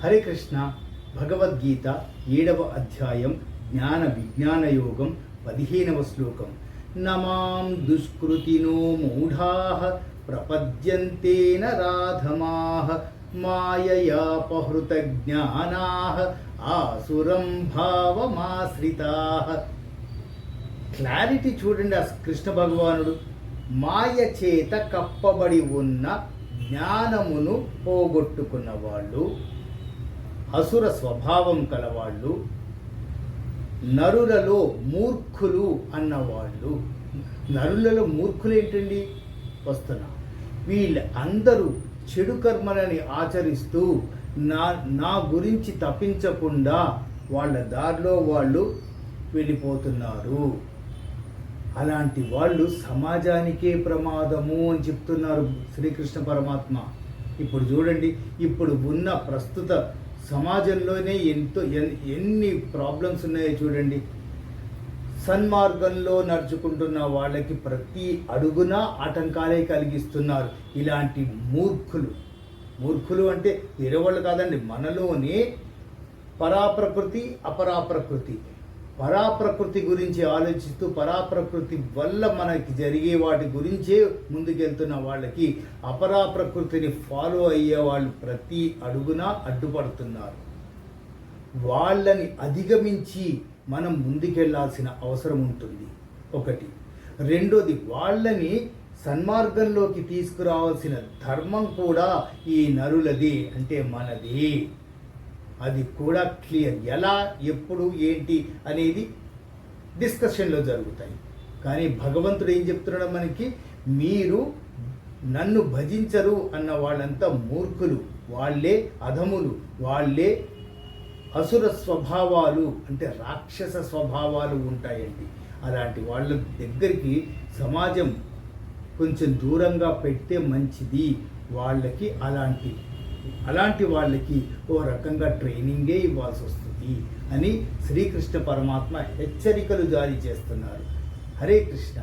హరే కృష్ణ. భగవద్గీత 7వ అధ్యాయం జ్ఞాన విజ్ఞాన యోగం 15వ శ్లోకం. నమాం దుష్కృతినో మూఢాః ప్రపద్యంతే నరాధమాః మాయయాపహృత జ్ఞానాః ఆసురం భావమాశ్రితాః. క్లారిటీ చూడండి. ఆ కృష్ణ భగవానుడు మాయ చేత కప్పబడి ఉన్న జ్ఞానమును పోగొట్టుకున్న వాళ్ళు, అసుర స్వభావం కలవాళ్ళు, నరులలో మూర్ఖులు అన్నవాళ్ళు. నరులలో మూర్ఖులు ఏంటండి? వస్తున్నా వీళ్ళందరూ చెడు కర్మలని ఆచరిస్తూ నా గురించి తప్పించకుండా వాళ్ళ దారిలో వాళ్ళు వెళ్ళిపోతున్నారు. అలాంటి వాళ్ళు సమాజానికే ప్రమాదము అని చెప్తున్నారు శ్రీకృష్ణ పరమాత్మ. ఇప్పుడు చూడండి, ఇప్పుడు ఉన్న ప్రస్తుత సమాజంలోనే ఎన్ని ప్రాబ్లమ్స్ ఉన్నాయో చూడండి. సన్మార్గంలో నడుచుకుంటున్న వాళ్ళకి ప్రతి అడుగున ఆటంకాలే కలిగిస్తున్నారు ఇలాంటి మూర్ఖులు అంటే వేరే వాళ్ళు కాదండి, మనలోనే పరాప్రకృతి అపరాప్రకృతి. పరాప్రకృతి గురించి ఆలోచిస్తూ పరాప్రకృతి వల్ల మనకి జరిగే వాటి గురించే ముందుకెళ్తున్న వాళ్ళకి అపరాప్రకృతిని ఫాలో అయ్యే వాళ్ళు ప్రతి అడుగున అడ్డుపడుతున్నారు. వాళ్ళని అధిగమించి మనం ముందుకెళ్లాల్సిన అవసరం ఉంటుంది. ఒకటి. రెండోది, వాళ్ళని సన్మార్గంలోకి తీసుకురావాల్సిన ధర్మం కూడా ఈ నరులది, అంటే మనది. అది కూడా క్లియర్. ఎలా, ఎప్పుడు, ఏంటి అనేది డిస్కషన్లో జరుగుతాయి. కానీ భగవంతుడు ఏం చెప్తున్నాడు మనకి? మీరు నన్ను భజించరు అన్న వాళ్ళంతా మూర్ఖులు, వాళ్ళే అధములు, వాళ్ళే అసుర స్వభావాలు, అంటే రాక్షస స్వభావాలు ఉంటాయండి. అలాంటి వాళ్ళ దగ్గరికి సమాజం కొంచెం దూరంగా పెడితే మంచిది. వాళ్ళకి అలాంటి వాళ్ళకి ఓ రకంగా ట్రైనింగే ఇవ్వాల్సి వస్తుంది అని శ్రీకృష్ణ పరమాత్మ హెచ్చరికలు జారీ చేస్తున్నారు. హరే కృష్ణ.